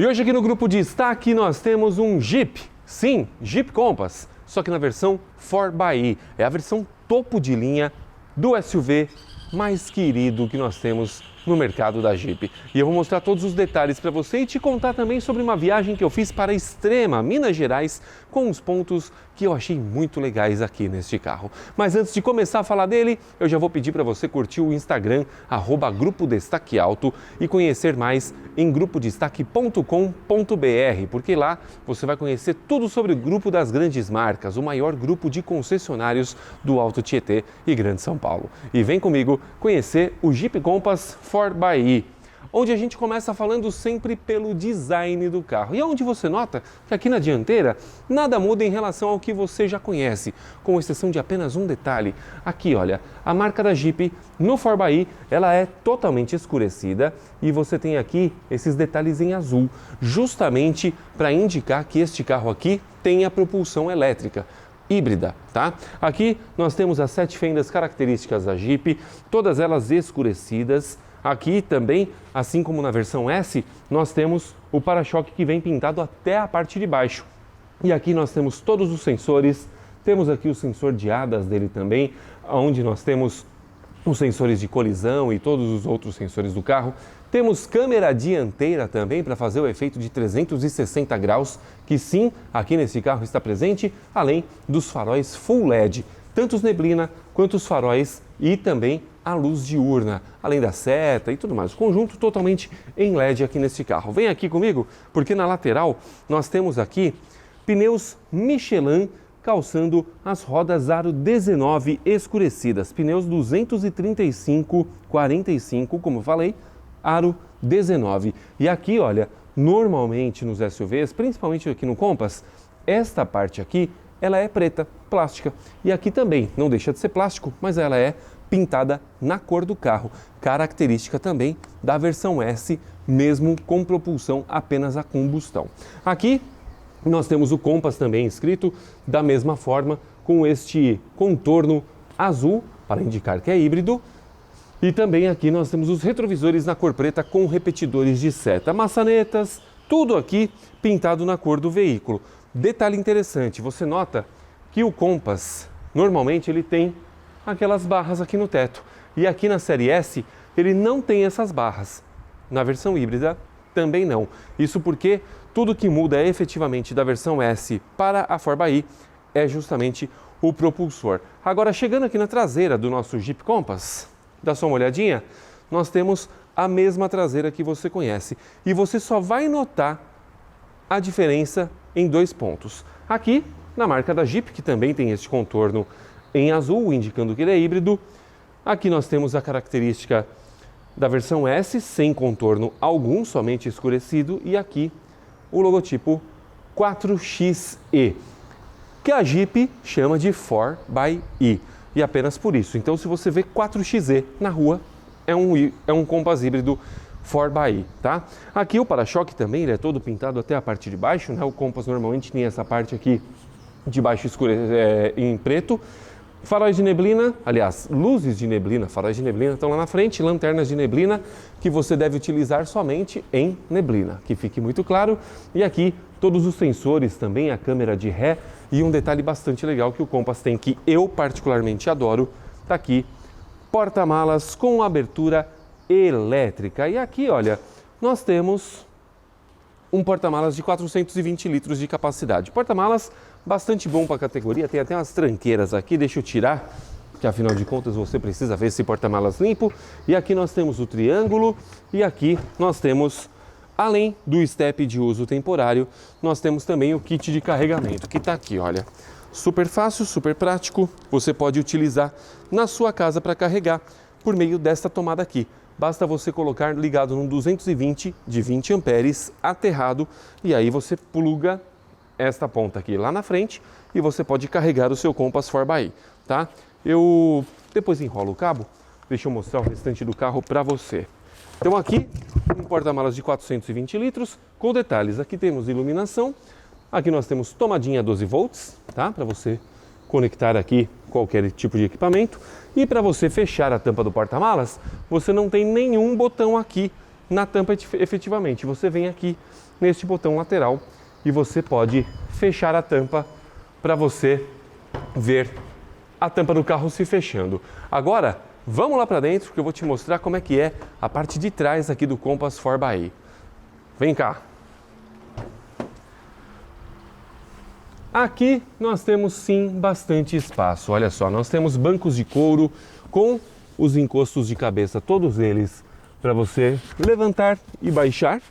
E hoje aqui no grupo de destaque nós temos um Jeep, sim, Jeep Compass, só que na versão 4xe, é a versão topo de linha do SUV mais querido que nós temos no mercado da Jeep. E eu vou mostrar todos os detalhes para você e te contar também sobre uma viagem que eu fiz para a Extrema, Minas Gerais, com os pontos que eu achei muito legais aqui neste carro. Mas antes de começar a falar dele, eu já vou pedir para você curtir o Instagram, @Grupo Destaque Auto, e conhecer mais em grupodestaque.com.br, porque lá você vai conhecer tudo sobre o Grupo das Grandes Marcas, o maior grupo de concessionários do Alto Tietê e Grande São Paulo. E vem comigo conhecer o Jeep Compass 4xe, onde a gente começa falando sempre pelo design do carro. E onde você nota que aqui na dianteira nada muda em relação ao que você já conhece, com exceção de apenas um detalhe. Aqui, olha, a marca da Jeep no 4xe, ela é totalmente escurecida e você tem aqui esses detalhes em azul, justamente para indicar que este carro aqui tem a propulsão elétrica híbrida, tá? Aqui nós temos as 7 fendas características da Jeep, todas elas escurecidas. Aqui também, assim como na versão S, nós temos o para-choque que vem pintado até a parte de baixo. E aqui nós temos todos os sensores, temos aqui o sensor de hadas dele também, onde nós temos os sensores de colisão e todos os outros sensores do carro. Temos câmera dianteira também para fazer o efeito de 360 graus, que sim, aqui nesse carro está presente, além dos faróis Full LED, tanto os neblina quanto os faróis e também a luz diurna, além da seta e tudo mais. Conjunto totalmente em LED aqui nesse carro. Vem aqui comigo, porque na lateral nós temos aqui pneus Michelin calçando as rodas aro 19 escurecidas. Pneus 235/45, como eu falei, aro 19. E aqui, olha, normalmente nos SUVs, principalmente aqui no Compass, esta parte aqui, ela é preta, plástica. E aqui também, não deixa de ser plástico, mas ela é pintada na cor do carro, característica também da versão S, mesmo com propulsão apenas a combustão. Aqui nós temos o Compass também escrito da mesma forma, com este contorno azul, para indicar que é híbrido. E também aqui nós temos os retrovisores na cor preta com repetidores de seta, maçanetas, tudo aqui pintado na cor do veículo. Detalhe interessante, você nota que o Compass, normalmente ele tem aquelas barras aqui no teto. E aqui na série S, ele não tem essas barras. Na versão híbrida, também não. Isso porque tudo que muda efetivamente da versão S para a 4xe é justamente o propulsor. Agora, chegando aqui na traseira do nosso Jeep Compass, dá só uma olhadinha, nós temos a mesma traseira que você conhece. E você só vai notar a diferença em 2 pontos. Aqui, na marca da Jeep, que também tem este contorno em azul, indicando que ele é híbrido. Aqui nós temos a característica da versão S, sem contorno algum, somente escurecido. E aqui o logotipo 4xe, que a Jeep chama de 4xe. E apenas por isso. Então, se você vê 4xe na rua, é um Compass híbrido 4xe, tá? Aqui o para-choque também, ele é todo pintado até a parte de baixo, né? O Compass normalmente tem essa parte aqui de baixo em preto. Faróis de neblina, aliás, luzes de neblina, faróis de neblina estão lá na frente, lanternas de neblina que você deve utilizar somente em neblina, que fique muito claro. E aqui todos os sensores também, a câmera de ré e um detalhe bastante legal que o Compass tem, que eu particularmente adoro, tá aqui, porta-malas com abertura elétrica. E aqui, olha, nós temos um porta-malas de 420 litros de capacidade. Porta-malas bastante bom para a categoria, tem até umas tranqueiras aqui, deixa eu tirar, que afinal de contas você precisa ver esse porta-malas limpo. E aqui nós temos o triângulo e aqui nós temos, além do step de uso temporário, nós temos também o kit de carregamento, que está aqui, olha. Super fácil, super prático, você pode utilizar na sua casa para carregar por meio desta tomada aqui. Basta você colocar ligado no 220 de 20 amperes, aterrado, e aí você pluga esta ponta aqui lá na frente e você pode carregar o seu Compass 4xe, tá? Eu depois enrolo o cabo, deixa eu mostrar o restante do carro para você. Então aqui, um porta-malas de 420 litros, com detalhes. Aqui temos iluminação, aqui nós temos tomadinha 12 volts, tá? Para você conectar aqui qualquer tipo de equipamento. E para você fechar a tampa do porta-malas, você não tem nenhum botão aqui na tampa efetivamente. Você vem aqui neste botão lateral e você pode fechar a tampa para você ver a tampa do carro se fechando. Agora, vamos lá para dentro que eu vou te mostrar como é que é a parte de trás aqui do Compass 4xe. Vem cá. Aqui nós temos sim bastante espaço. Olha só, nós temos bancos de couro com os encostos de cabeça, todos eles para você levantar e baixar.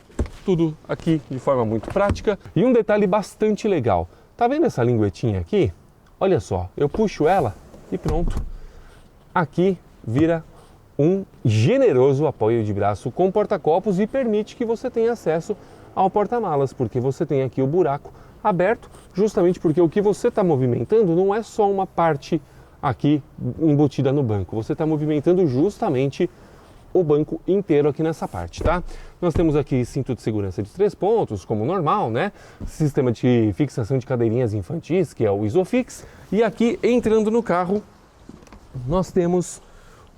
Tudo aqui de forma muito prática. E um detalhe bastante legal. Tá vendo essa linguetinha aqui? Olha só, eu puxo ela e pronto. Aqui vira um generoso apoio de braço com porta-copos e permite que você tenha acesso ao porta-malas, porque você tem aqui o buraco aberto, justamente porque o que você está movimentando não é só uma parte aqui embutida no banco, você está movimentando justamente o banco inteiro aqui nessa parte, tá? Nós temos aqui cinto de segurança de 3 pontos, como normal, né? Sistema de fixação de cadeirinhas infantis, que é o Isofix. E aqui, entrando no carro, nós temos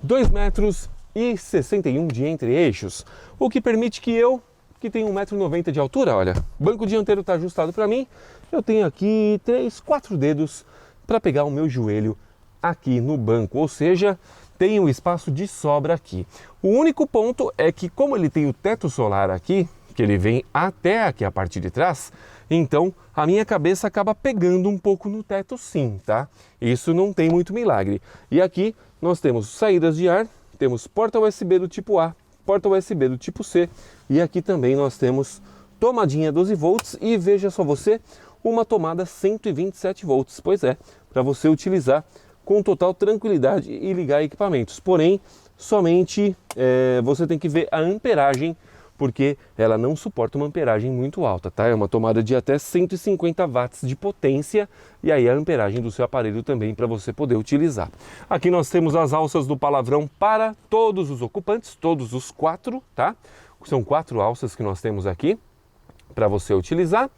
2,61 m de entre-eixos, o que permite que eu, que tenho 1,90 m de altura, olha, o banco dianteiro está ajustado para mim, eu tenho aqui 4 dedos para pegar o meu joelho aqui no banco, ou seja, tem um espaço de sobra aqui. O único ponto é que, como ele tem o teto solar aqui, que ele vem até aqui a parte de trás, então a minha cabeça acaba pegando um pouco no teto sim, tá? Isso não tem muito milagre. E aqui nós temos saídas de ar, temos porta USB do tipo A, porta USB do tipo C, e aqui também nós temos tomadinha 12 volts e veja só você, uma tomada 127 volts, pois é, para você utilizar com total tranquilidade e ligar equipamentos. Porém, somente você tem que ver a amperagem, porque ela não suporta uma amperagem muito alta, tá? É uma tomada de até 150 watts de potência e aí a amperagem do seu aparelho também para você poder utilizar. Aqui nós temos as alças do palavrão para todos os ocupantes, todos os 4, tá? São 4 alças que nós temos aqui para você utilizar.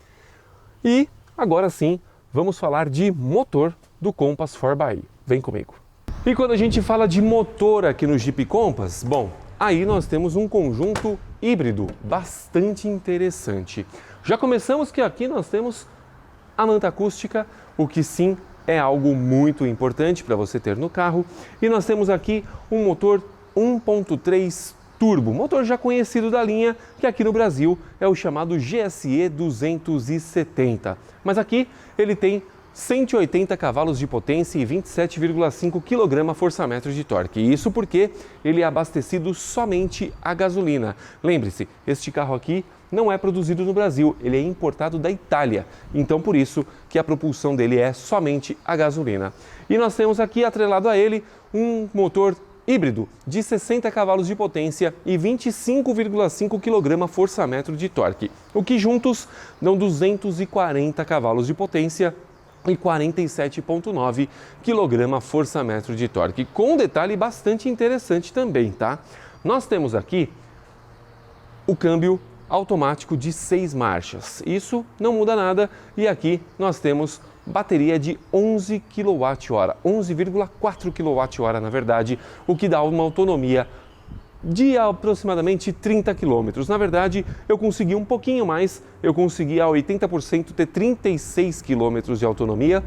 E agora sim, vamos falar de motor do Compass 4xe. Vem comigo. E quando a gente fala de motor aqui no Jeep Compass, bom, aí nós temos um conjunto híbrido bastante interessante. Já começamos que aqui nós temos a manta acústica, o que sim é algo muito importante para você ter no carro. E nós temos aqui um motor 1.3 turbo, motor já conhecido da linha, que aqui no Brasil é o chamado GSE 270. Mas aqui ele tem 180 cavalos de potência e 27,5 kgfm de torque. Isso porque ele é abastecido somente a gasolina. Lembre-se, este carro aqui não é produzido no Brasil, ele é importado da Itália. Então por isso que a propulsão dele é somente a gasolina. E nós temos aqui atrelado a ele um motor híbrido de 60 cavalos de potência e 25,5 kgfm de torque, o que juntos dão 240 cavalos de potência e 47,9 kgfm de torque, com um detalhe bastante interessante também, tá? Nós temos aqui o câmbio automático de 6 marchas, isso não muda nada, e aqui nós temos bateria de 11 kWh, 11,4 kWh na verdade, o que dá uma autonomia de aproximadamente 30 km. Na verdade, eu consegui um pouquinho mais, eu consegui a 80% ter 36 km de autonomia,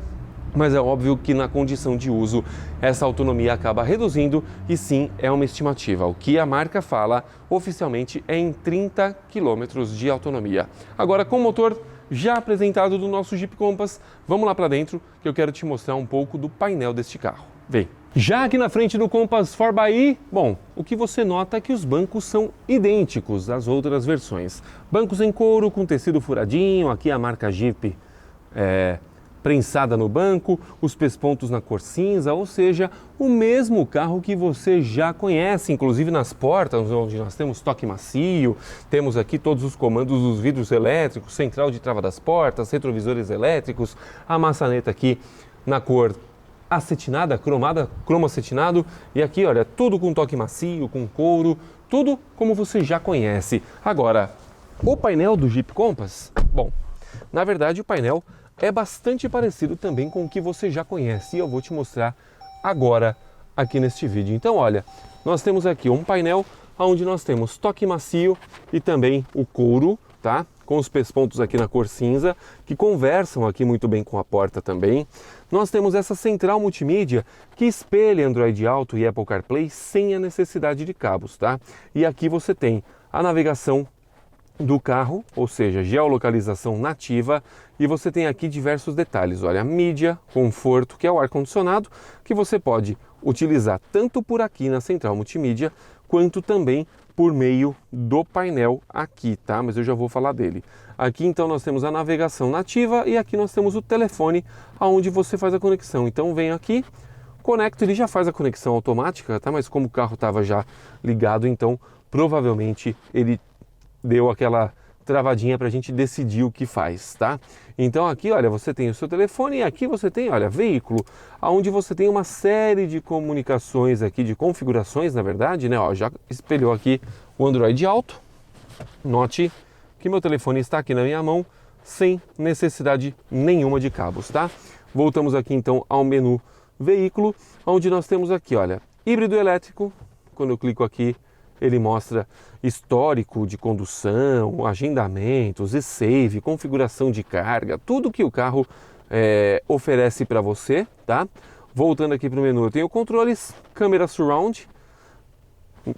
mas é óbvio que na condição de uso essa autonomia acaba reduzindo e sim é uma estimativa. O que a marca fala oficialmente é em 30 km de autonomia. Agora, com o motor já apresentado do nosso Jeep Compass, vamos lá para dentro que eu quero te mostrar um pouco do painel deste carro. Vem! Já aqui na frente do Compass 4xe, bom, o que você nota é que os bancos são idênticos às outras versões. Bancos em couro com tecido furadinho, aqui a marca Jeep prensada no banco, os pespontos na cor cinza, ou seja, o mesmo carro que você já conhece, inclusive nas portas, onde nós temos toque macio, temos aqui todos os comandos dos vidros elétricos, central de trava das portas, retrovisores elétricos, a maçaneta aqui na cor acetinada, cromo acetinado, e aqui, olha, tudo com toque macio, com couro, tudo como você já conhece. Agora, o painel do Jeep Compass, bom, na verdade o painel é bastante parecido também com o que você já conhece e eu vou te mostrar agora aqui neste vídeo. Então, olha, nós temos aqui um painel onde nós temos toque macio e também o couro, tá? Com os pespontos aqui na cor cinza, que conversam aqui muito bem com a porta também. Nós temos essa central multimídia que espelha Android Auto e Apple CarPlay sem a necessidade de cabos, tá? E aqui você tem a navegação do carro, ou seja, geolocalização nativa, e você tem aqui diversos detalhes. Olha, mídia, conforto, que é o ar-condicionado, que você pode utilizar tanto por aqui na central multimídia, quanto também por meio do painel aqui, tá? Mas eu já vou falar dele. Aqui então nós temos a navegação nativa e aqui nós temos o telefone, aonde você faz a conexão. Então vem aqui, conecta, ele já faz a conexão automática, tá? Mas como o carro estava já ligado, então provavelmente ele deu aquela travadinha para a gente decidir o que faz, tá? Então aqui, olha, você tem o seu telefone e aqui você tem, olha, veículo, onde você tem uma série de comunicações aqui, de configurações, na verdade, né? Ó, já espelhou aqui o Android Auto. Note que meu telefone está aqui na minha mão, sem necessidade nenhuma de cabos, tá? Voltamos aqui então ao menu veículo, onde nós temos aqui, olha, híbrido elétrico. Quando eu clico aqui, ele mostra histórico de condução, agendamentos, e-save, configuração de carga, tudo que o carro oferece para você, tá? Voltando aqui para o menu, eu tenho controles, câmera surround,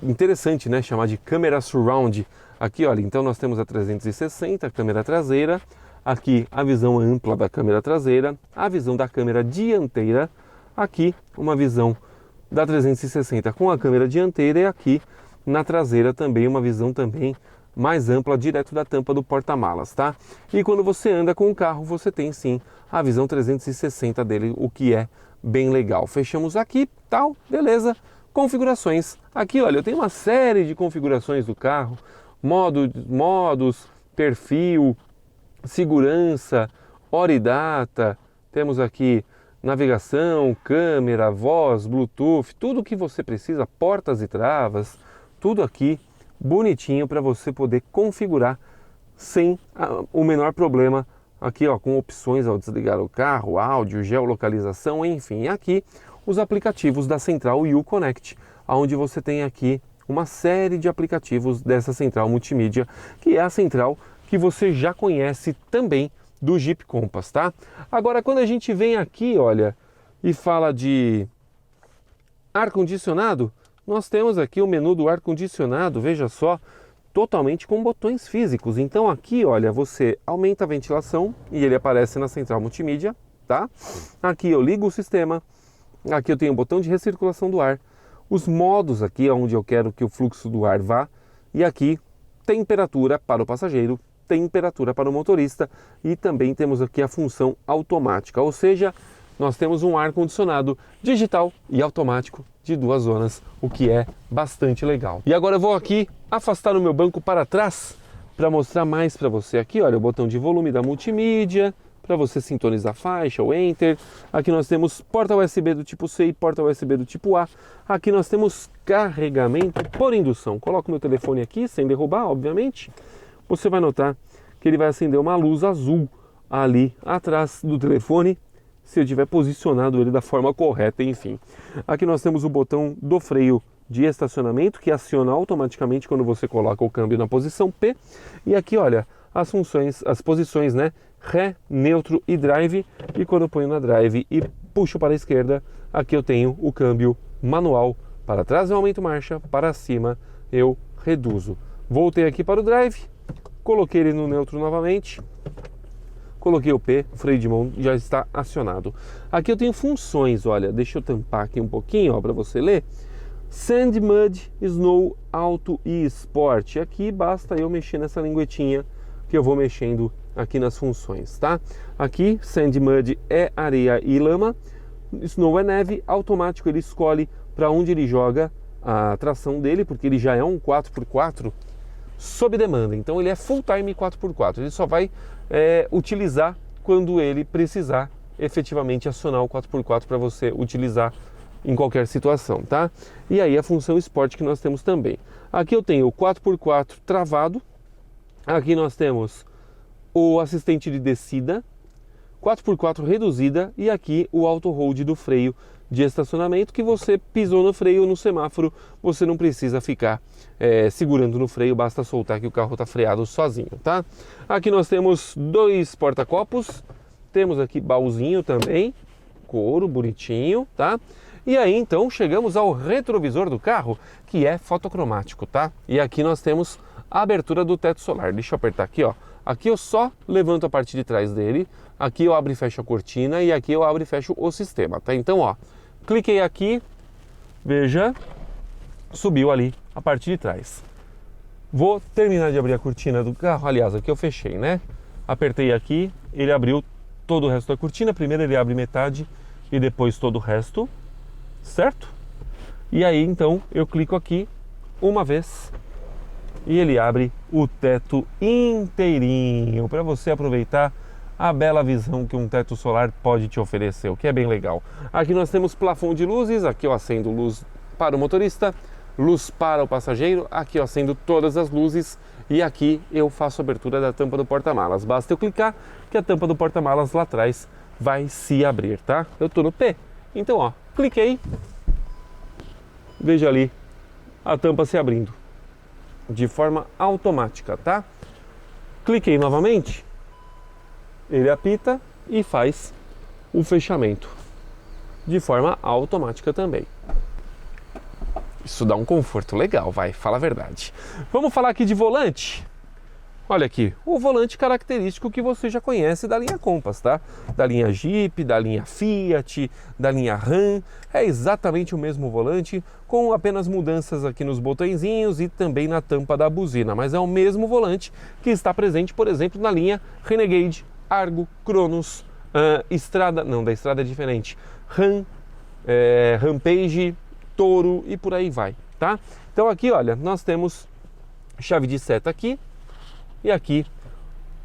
interessante, né? Chamar de câmera surround. Aqui, olha, então nós temos a 360, a câmera traseira, aqui a visão ampla da câmera traseira, a visão da câmera dianteira, aqui uma visão da 360 com a câmera dianteira e aqui na traseira também uma visão também mais ampla direto da tampa do porta-malas, tá? E quando você anda com o carro, você tem sim a visão 360 dele, o que é bem legal. Fechamos aqui, tal, beleza. Configurações. Aqui, olha, eu tenho uma série de configurações do carro, modos, perfil, segurança, hora e data. Temos aqui navegação, câmera, voz, Bluetooth, tudo o que você precisa, portas e travas, tudo aqui bonitinho para você poder configurar sem o menor problema. Aqui, ó, com opções ao desligar o carro, áudio, geolocalização, enfim. E aqui os aplicativos da central uConnect, onde você tem aqui uma série de aplicativos dessa central multimídia, que é a central que você já conhece também do Jeep Compass, tá? Agora, quando a gente vem aqui, olha, e fala de ar-condicionado, nós temos aqui o menu do ar-condicionado, veja só, totalmente com botões físicos. Então aqui, olha, você aumenta a ventilação e ele aparece na central multimídia, tá? Aqui eu ligo o sistema, aqui eu tenho o botão de recirculação do ar, os modos aqui onde eu quero que o fluxo do ar vá, e aqui temperatura para o passageiro, temperatura para o motorista, e também temos aqui a função automática, ou seja, nós temos um ar-condicionado digital e automático de 2 zonas, o que é bastante legal. E agora eu vou aqui afastar o meu banco para trás para mostrar mais para você. Aqui, olha, o botão de volume da multimídia, para você sintonizar faixa ou Enter. Aqui nós temos porta USB do tipo C e porta USB do tipo A. Aqui nós temos carregamento por indução. Coloco meu telefone aqui, sem derrubar, obviamente. Você vai notar que ele vai acender uma luz azul ali atrás do telefone, se eu tiver posicionado ele da forma correta, enfim. Aqui nós temos o botão do freio de estacionamento, que aciona automaticamente quando você coloca o câmbio na posição P. E aqui, olha, as funções, as posições, né? Ré, neutro e drive. E quando eu ponho na drive e puxo para a esquerda, aqui eu tenho o câmbio manual. Para trás eu aumento marcha, para cima eu reduzo. Voltei aqui para o drive, coloquei ele no neutro novamente. Coloquei o P, o freio de mão já está acionado. Aqui eu tenho funções, olha, deixa eu tampar aqui um pouquinho para você ler. Sand, Mud, Snow, Auto e Sport. Aqui basta eu mexer nessa linguetinha que eu vou mexendo aqui nas funções, tá? Aqui, Sand, Mud é areia e lama, Snow é neve, automático ele escolhe para onde ele joga a tração dele, porque ele já é um 4x4 sob demanda, então ele é full time 4x4, ele só vai utilizar quando ele precisar efetivamente acionar o 4x4 para você utilizar em qualquer situação, tá? E aí a função Sport que nós temos também. Aqui eu tenho o 4x4 travado, aqui nós temos o assistente de descida, 4x4 reduzida e aqui o auto hold do freio de estacionamento, que você pisou no freio no semáforo, você não precisa ficar segurando no freio, basta soltar que o carro está freado sozinho, tá? Aqui nós temos 2 porta-copos, temos aqui baúzinho também, couro, bonitinho, tá? E aí então chegamos ao retrovisor do carro, que é fotocromático, tá? E aqui nós temos a abertura do teto solar. Deixa eu apertar aqui, ó. Aqui eu só levanto a parte de trás dele, aqui eu abro e fecho a cortina e aqui eu abro e fecho o sistema, tá? Então, ó, cliquei aqui, veja, subiu ali a parte de trás. Vou terminar de abrir a cortina do carro, aliás, aqui eu fechei, né? Apertei aqui, ele abriu todo o resto da cortina, primeiro ele abre metade e depois todo o resto, certo? E aí, então, eu clico aqui uma vez e ele abre o teto inteirinho para você aproveitar a bela visão que um teto solar pode te oferecer, o que é bem legal. Aqui nós temos plafond de luzes, aqui eu acendo luz para o motorista, luz para o passageiro, aqui eu acendo todas as luzes e aqui eu faço a abertura da tampa do porta-malas. Basta eu clicar que a tampa do porta-malas lá atrás vai se abrir, tá? Eu estou no P, então ó, cliquei, veja ali a tampa se abrindo de forma automática, tá? Cliquei novamente, ele apita e faz o fechamento de forma automática também. Isso dá um conforto legal, vai, fala a verdade. Vamos falar aqui de volante. Olha aqui, o volante característico que você já conhece da linha Compass, tá? Da linha Jeep, da linha Fiat, da linha Ram. É exatamente o mesmo volante, com apenas mudanças aqui nos botõezinhos e também na tampa da buzina. Mas é o mesmo volante que está presente, por exemplo, na linha Renegade, Argo, Cronos, Strada, não, da Strada é diferente, Ram, Rampage, Toro e por aí vai, tá? Então aqui, olha, nós temos chave de seta aqui, e aqui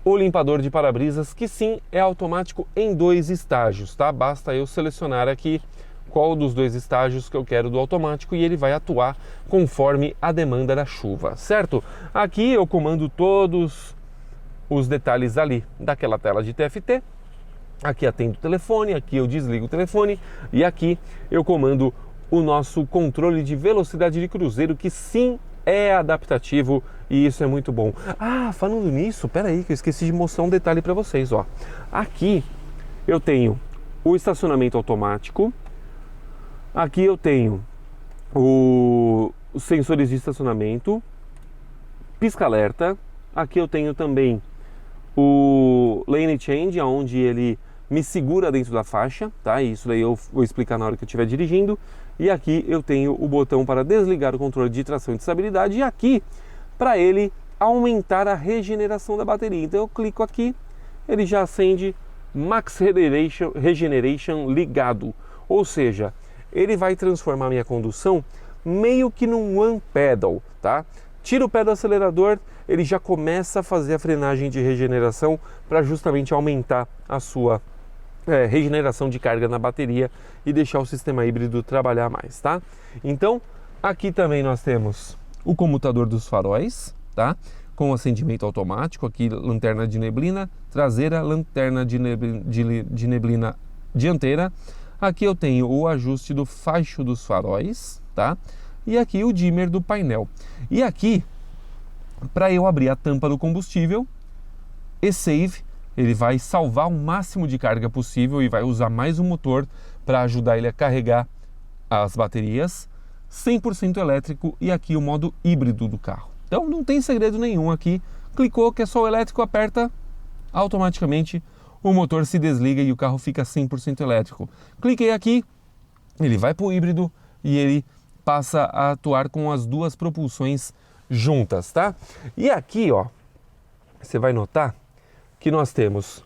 o limpador de para-brisas, que sim, é automático em 2 estágios, tá? Basta eu selecionar aqui qual dos 2 estágios que eu quero do automático e ele vai atuar conforme a demanda da chuva, certo? Aqui eu comando todos os detalhes ali daquela tela de TFT. Aqui atendo o telefone, aqui eu desligo o telefone e aqui eu comando o nosso controle de velocidade de cruzeiro, que sim, é adaptativo e isso é muito bom. Ah, falando nisso, peraí que eu esqueci de mostrar um detalhe para vocês, ó. Aqui eu tenho o estacionamento automático, aqui eu tenho os sensores de estacionamento, pisca-alerta, aqui eu tenho também o lane change, onde ele me segura dentro da faixa, tá? Isso daí eu vou explicar na hora que eu estiver dirigindo. E aqui eu tenho o botão para desligar o controle de tração e de estabilidade e aqui para ele aumentar a regeneração da bateria. Então eu clico aqui, ele já acende Max Regeneration ligado, ou seja, ele vai transformar minha condução meio que num one pedal, tá? Tira o pé do acelerador, ele já começa a fazer a frenagem de regeneração para justamente aumentar a sua regeneração de carga na bateria e deixar o sistema híbrido trabalhar mais, tá? Então, aqui também nós temos o comutador dos faróis, tá? Com acendimento automático, aqui lanterna de neblina traseira, lanterna de neblina dianteira. Aqui eu tenho o ajuste do faixo dos faróis, tá? E aqui o dimmer do painel. E aqui, para eu abrir a tampa do combustível, e-save, ele vai salvar o máximo de carga possível e vai usar mais um motor para ajudar ele a carregar as baterias, 100% elétrico e aqui o modo híbrido do carro. Então não tem segredo nenhum aqui, clicou que é só o elétrico, aperta, automaticamente o motor se desliga e o carro fica 100% elétrico. Cliquei aqui, ele vai para o híbrido e ele passa a atuar com as 2 propulsões juntas, tá? E aqui, ó, você vai notar que nós temos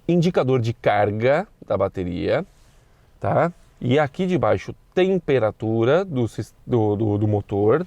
indicador de carga da bateria, tá? E aqui de baixo, temperatura do motor.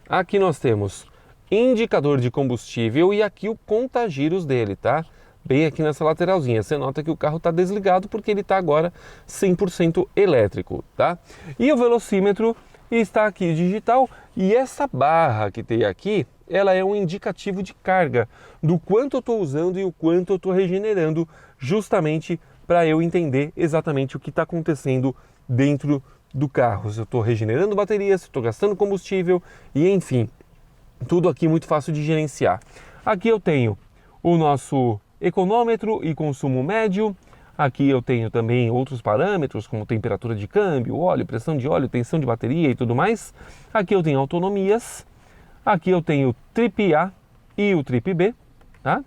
Aqui nós temos indicador de combustível e aqui o conta-giros dele, tá? Bem aqui nessa lateralzinha. Você nota que o carro está desligado porque ele está agora 100% elétrico, tá? E o velocímetro está aqui digital e essa barra que tem aqui ela é um indicativo de carga, do quanto eu estou usando e o quanto eu estou regenerando, justamente para eu entender exatamente o que está acontecendo dentro do carro. Se eu estou regenerando bateria, se eu estou gastando combustível e enfim, tudo aqui muito fácil de gerenciar. Aqui eu tenho o nosso econômetro e consumo médio. Aqui eu tenho também outros parâmetros, como temperatura de câmbio, óleo, pressão de óleo, tensão de bateria e tudo mais. Aqui eu tenho autonomias. Aqui eu tenho o Trip A e o Trip B, tá?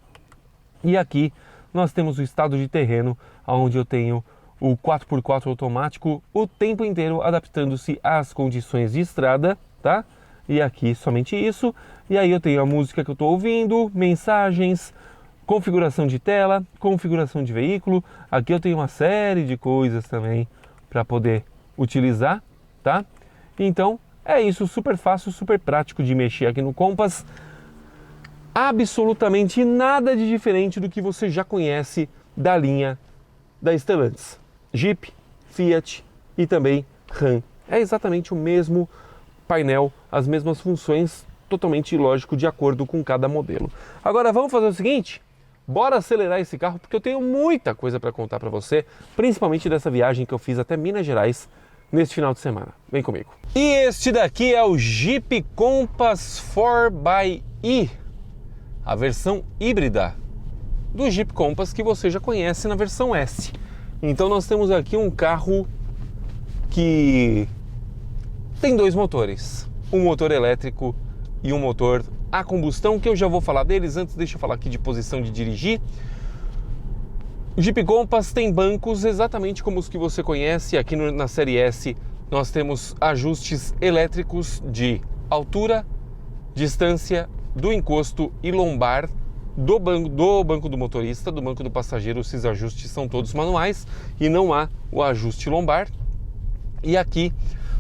E aqui nós temos o estado de terreno, onde eu tenho o 4x4 automático o tempo inteiro adaptando-se às condições de estrada, tá? E aqui somente isso. E aí eu tenho a música que eu estou ouvindo, mensagens, configuração de tela, configuração de veículo. Aqui eu tenho uma série de coisas também para poder utilizar, tá? Então é isso, super fácil, super prático de mexer aqui no Compass. Absolutamente nada de diferente do que você já conhece da linha da Stellantis. Jeep, Fiat e também Ram. É exatamente o mesmo painel, as mesmas funções, totalmente lógico de acordo com cada modelo. Agora vamos fazer o seguinte, bora acelerar esse carro porque eu tenho muita coisa para contar para você, principalmente dessa viagem que eu fiz até Minas Gerais neste final de semana. Vem comigo. E este daqui é o Jeep Compass 4xe, a versão híbrida do Jeep Compass que você já conhece na versão S. Então nós temos aqui um carro que tem dois motores, um motor elétrico e um motor a combustão, que eu já vou falar deles. Antes, deixa eu falar aqui de posição de dirigir. O Jeep Compass tem bancos exatamente como os que você conhece. Aqui na série S nós temos ajustes elétricos de altura, distância, do encosto e lombar do banco do motorista, do banco do passageiro. Esses ajustes são todos manuais e não há o ajuste lombar. E aqui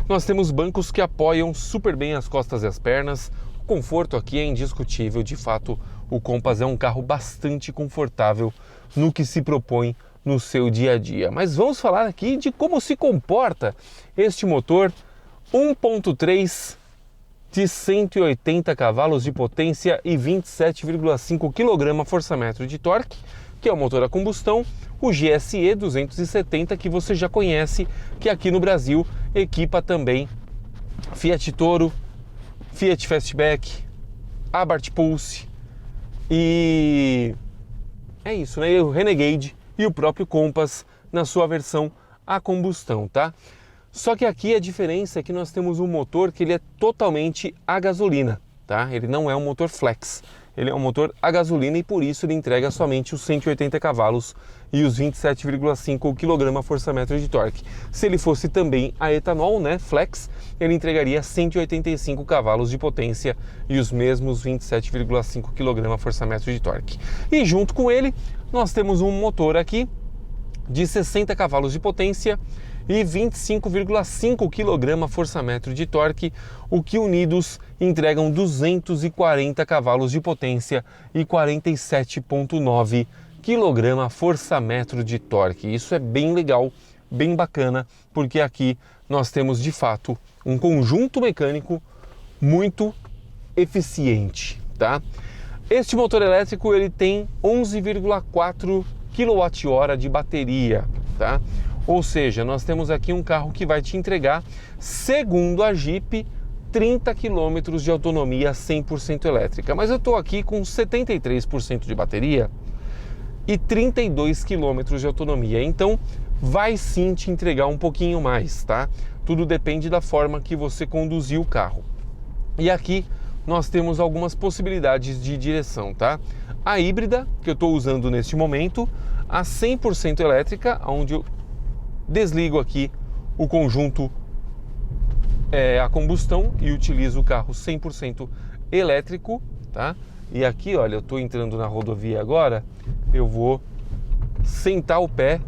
nós temos bancos que apoiam super bem as costas e as pernas. O conforto aqui é indiscutível. De fato, o Compass é um carro bastante confortável no que se propõe no seu dia a dia. Mas vamos falar aqui de como se comporta este motor 1.3 de 180 cavalos de potência e 27,5 kgfm de torque, que é o motor a combustão, o GSE 270, que você já conhece, que aqui no Brasil equipa também Fiat Toro, Fiat Fastback, Abarth Pulse e é isso, né? O Renegade e o próprio Compass na sua versão a combustão, tá? Só que aqui a diferença é que nós temos um motor que ele é totalmente a gasolina, tá? Ele não é um motor flex, ele é um motor a gasolina e por isso ele entrega somente os 180 cavalos e os 27,5 kgfm de torque. Se ele fosse também a etanol, né, flex, ele entregaria 185 cavalos de potência e os mesmos 27,5 kgfm de torque. E junto com ele, nós temos um motor aqui de 60 cavalos de potência e 25,5 kgfm de torque, o que unidos entregam 240 cavalos de potência e 47,9 kgfm de torque. Isso é bem legal, bem bacana, porque aqui nós temos de fato um conjunto mecânico muito eficiente, tá? Este motor elétrico ele tem 11,4 kWh de bateria, tá? Ou seja, nós temos aqui um carro que vai te entregar, segundo a Jeep, 30 km de autonomia 100% elétrica. Mas eu estou aqui com 73% de bateria e 32 km de autonomia. Então, vai sim te entregar um pouquinho mais, tá? Tudo depende da forma que você conduzir o carro. E aqui nós temos algumas possibilidades de direção, tá? A híbrida, que eu estou usando neste momento, a 100% elétrica, onde eu desligo aqui o conjunto a combustão e utilizo o carro 100% elétrico, tá? E aqui, olha, eu estou entrando na rodovia agora, eu vou sentar o pé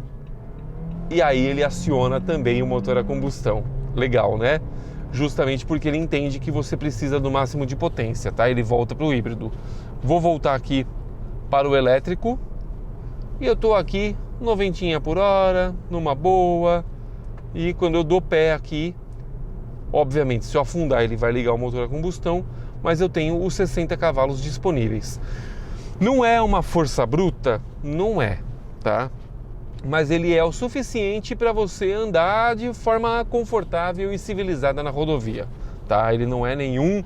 e aí ele aciona também o motor a combustão. Legal, né? Justamente porque ele entende que você precisa do máximo de potência, tá? Ele volta para o híbrido. Vou voltar aqui para o elétrico e eu estou aqui 90 por hora, numa boa, e quando eu dou pé aqui, obviamente se eu afundar ele vai ligar o motor a combustão, mas eu tenho os 60 cavalos disponíveis. Não é uma força bruta? Não é, tá? Mas ele é o suficiente para você andar de forma confortável e civilizada na rodovia, tá? Ele não é nenhum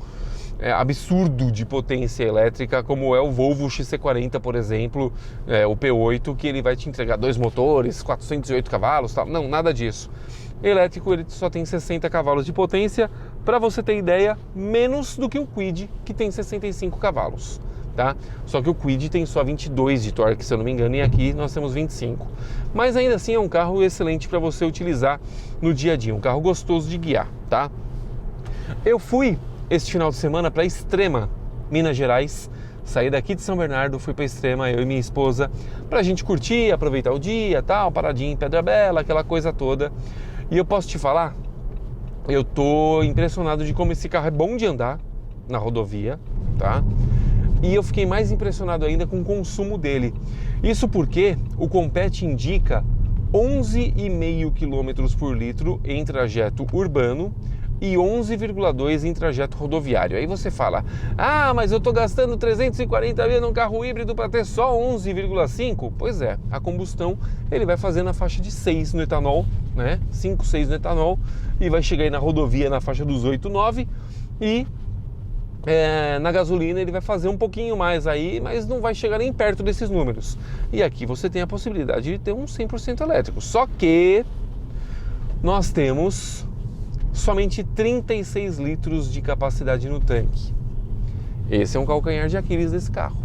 absurdo de potência elétrica como é o Volvo XC40, por exemplo, o P8, que ele vai te entregar 2 motores, 408 cavalos, tal. Não, nada disso. Elétrico ele só tem 60 cavalos de potência, para você ter ideia, menos do que o Kwid, que tem 65 cavalos. Tá? Só que o Kwid tem só 22 de torque, se eu não me engano, e aqui nós temos 25. Mas ainda assim é um carro excelente para você utilizar no dia a dia, um carro gostoso de guiar, tá? Eu fui este final de semana para Extrema, Minas Gerais. Saí daqui de São Bernardo, fui para Extrema, eu e minha esposa, para a gente curtir, aproveitar o dia, tal, paradinha em Pedra Bela, aquela coisa toda. E eu posso te falar, eu tô impressionado de como esse carro é bom de andar na rodovia, tá? E eu fiquei mais impressionado ainda com o consumo dele. Isso porque o Compete indica 11,5 km por litro em trajeto urbano e 11,2 em trajeto rodoviário. Aí você fala, mas eu estou gastando 340 mil num carro híbrido para ter só 11,5? Pois é, a combustão ele vai fazer na faixa de 6 no etanol, né? 5, 6 no etanol, e vai chegar aí na rodovia na faixa dos 8, 9 e... na gasolina ele vai fazer um pouquinho mais aí, mas não vai chegar nem perto desses números. E aqui você tem a possibilidade de ter um 100% elétrico. Só que nós temos somente 36 litros de capacidade no tanque. Esse é um calcanhar de Aquiles desse carro,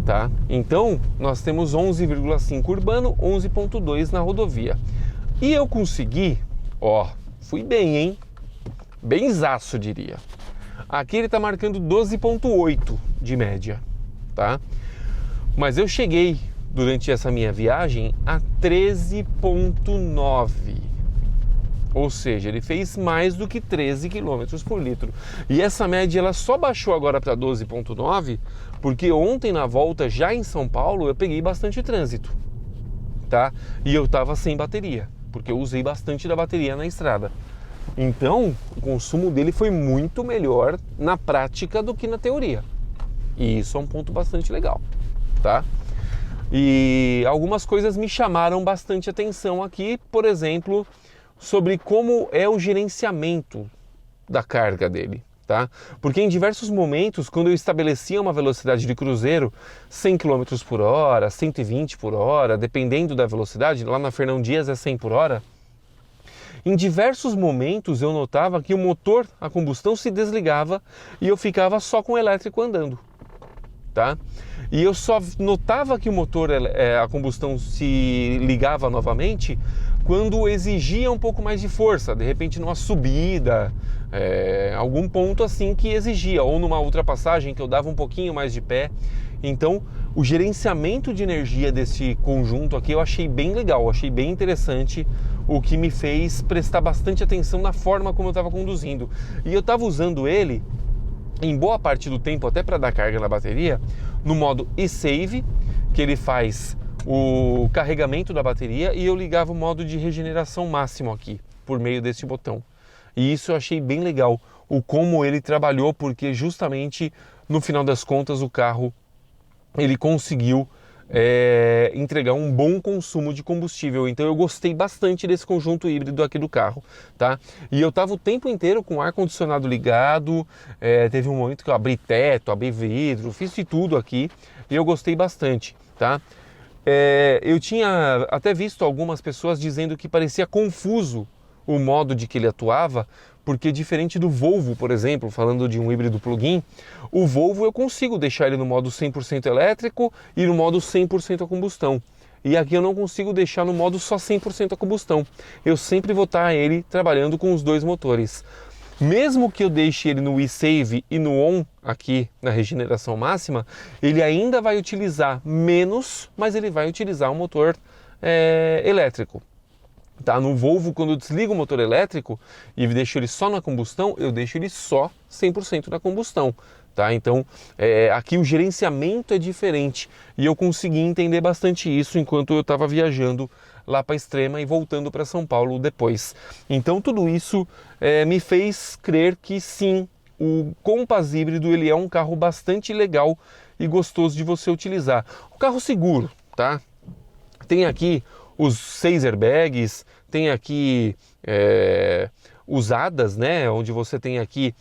tá? Então nós temos 11,5 urbano, 11,2 na rodovia. E eu consegui, fui bem, hein? Benzaço, diria. Aqui ele está marcando 12,8 de média, tá? Mas eu cheguei, durante essa minha viagem, a 13,9. Ou seja, ele fez mais do que 13 km por litro. E essa média ela só baixou agora para 12,9, porque ontem na volta, já em São Paulo, eu peguei bastante trânsito, tá? E eu estava sem bateria, porque eu usei bastante da bateria na estrada. Então, o consumo dele foi muito melhor na prática do que na teoria. E isso é um ponto bastante legal, tá? E algumas coisas me chamaram bastante atenção aqui, por exemplo, sobre como é o gerenciamento da carga dele, tá? Porque em diversos momentos, quando eu estabelecia uma velocidade de cruzeiro, 100 km por hora, 120 por hora, dependendo da velocidade, lá na Fernão Dias é 100 por hora, em diversos momentos eu notava que o motor a combustão se desligava e eu ficava só com o elétrico andando, tá? E eu só notava que o motor a combustão se ligava novamente quando exigia um pouco mais de força, de repente numa subida, algum ponto assim que exigia, ou numa ultrapassagem que eu dava um pouquinho mais de pé. Então, o gerenciamento de energia desse conjunto aqui eu achei bem legal, achei bem interessante, o que me fez prestar bastante atenção na forma como eu estava conduzindo. E eu estava usando ele, em boa parte do tempo, até para dar carga na bateria, no modo e-save, que ele faz o carregamento da bateria, e eu ligava o modo de regeneração máximo aqui, por meio desse botão. E isso eu achei bem legal, o como ele trabalhou, porque justamente no final das contas o carro ele conseguiu entregar um bom consumo de combustível. Então eu gostei bastante desse conjunto híbrido aqui do carro, tá? E eu tava o tempo inteiro com o ar-condicionado ligado, teve um momento que eu abri teto, abri vidro, fiz de tudo aqui e eu gostei bastante, tá? Eu tinha até visto algumas pessoas dizendo que parecia confuso o modo de que ele atuava, porque diferente do Volvo, por exemplo, falando de um híbrido plug-in, o Volvo eu consigo deixar ele no modo 100% elétrico e no modo 100% a combustão. E aqui eu não consigo deixar no modo só 100% a combustão. Eu sempre vou estar ele trabalhando com os dois motores. Mesmo que eu deixe ele no e-save e no on, aqui na regeneração máxima, ele ainda vai utilizar menos, mas ele vai utilizar um motor elétrico. Tá? No Volvo, quando eu desligo o motor elétrico e deixo ele só na combustão, eu deixo ele só 100% na combustão. Tá? Então, aqui o gerenciamento é diferente e eu consegui entender bastante isso enquanto eu estava viajando lá para Extrema e voltando para São Paulo depois. Então, tudo isso me fez crer que sim, o Compass híbrido ele é um carro bastante legal e gostoso de você utilizar. O carro seguro, tá? Tem aqui os 6 airbags, tem aqui os ADAS, né? Onde você tem aqui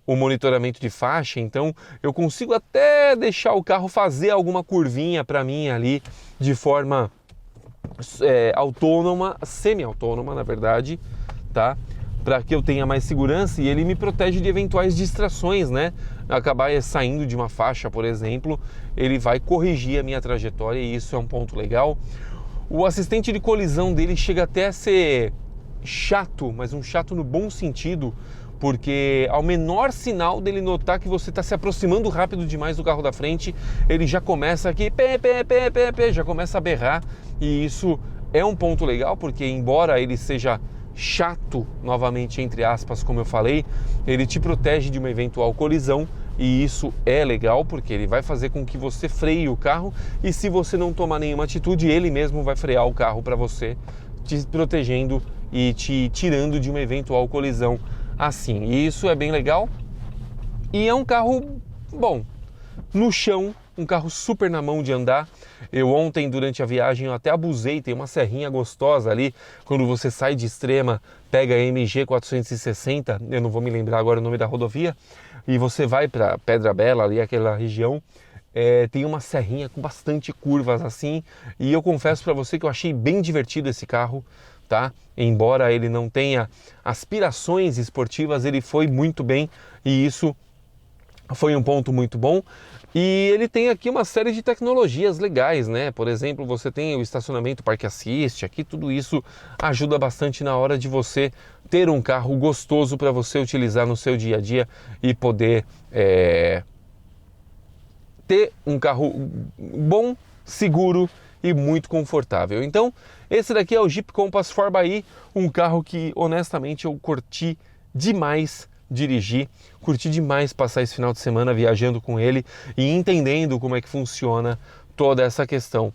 o monitoramento de faixa, então eu consigo até deixar o carro fazer alguma curvinha para mim ali de forma autônoma, semi-autônoma na verdade, tá? Para que eu tenha mais segurança e ele me protege de eventuais distrações, né? Acabar saindo de uma faixa, por exemplo, ele vai corrigir a minha trajetória e isso é um ponto legal. O assistente de colisão dele chega até a ser chato, mas um chato no bom sentido, porque ao menor sinal dele notar que você está se aproximando rápido demais do carro da frente, ele já começa aqui, já começa a berrar, e isso é um ponto legal, porque embora ele seja chato, novamente entre aspas, como eu falei, ele te protege de uma eventual colisão, e isso é legal, porque ele vai fazer com que você freie o carro, e se você não tomar nenhuma atitude, ele mesmo vai frear o carro para você, te protegendo e te tirando de uma eventual colisão assim. E isso é bem legal e é um carro bom no chão, um carro super na mão de andar. Eu ontem durante a viagem eu até abusei, tem uma serrinha gostosa ali, quando você sai de Extrema, pega a MG 460, eu não vou me lembrar agora o nome da rodovia, e você vai para Pedra Bela ali, aquela região, tem uma serrinha com bastante curvas assim, e eu confesso para você que eu achei bem divertido esse carro, tá? Embora ele não tenha aspirações esportivas, ele foi muito bem e isso foi um ponto muito bom. E ele tem aqui uma série de tecnologias legais, né? Por exemplo, você tem o estacionamento Park Assist, aqui tudo isso ajuda bastante na hora de você ter um carro gostoso para você utilizar no seu dia a dia e poder ter um carro bom, seguro e muito confortável. Então, esse daqui é o Jeep Compass 4xe, um carro que honestamente eu curti demais dirigir, curti demais passar esse final de semana viajando com ele e entendendo como é que funciona toda essa questão.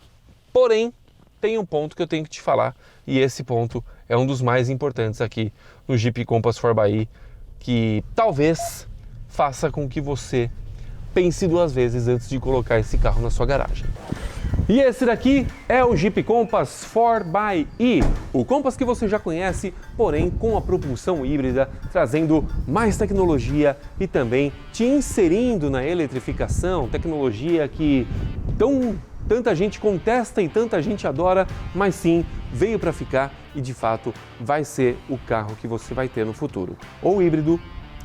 Porém, tem um ponto que eu tenho que te falar, e esse ponto é um dos mais importantes aqui no Jeep Compass 4xe, que talvez faça com que você pense 2 vezes antes de colocar esse carro na sua garagem. E esse daqui é o Jeep Compass 4xe, o Compass que você já conhece, porém com a propulsão híbrida, trazendo mais tecnologia e também te inserindo na eletrificação, tecnologia que tanta gente contesta e tanta gente adora, mas sim, veio para ficar e de fato vai ser o carro que você vai ter no futuro, ou híbrido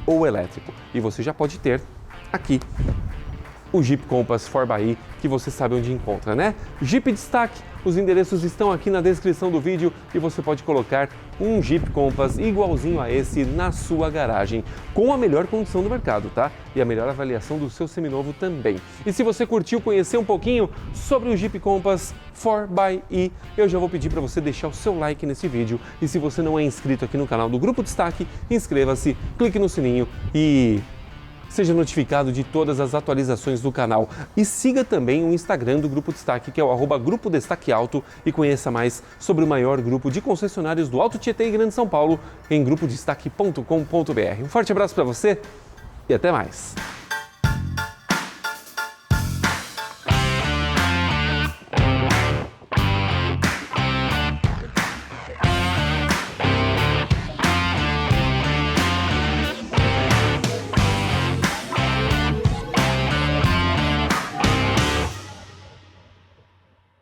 ou elétrico. E você já pode ter aqui o Jeep Compass 4xe, que você sabe onde encontra, né? Jeep Destaque, os endereços estão aqui na descrição do vídeo e você pode colocar um Jeep Compass igualzinho a esse na sua garagem, com a melhor condição do mercado, tá? E a melhor avaliação do seu seminovo também. E se você curtiu conhecer um pouquinho sobre o Jeep Compass 4xe, eu já vou pedir para você deixar o seu like nesse vídeo. E se você não é inscrito aqui no canal do Grupo Destaque, inscreva-se, clique no sininho e seja notificado de todas as atualizações do canal. E siga também o Instagram do Grupo Destaque, que é o @Grupo Destaque Auto, e conheça mais sobre o maior grupo de concessionários do Alto Tietê e Grande São Paulo em grupodestaque.com.br. Um forte abraço para você e até mais!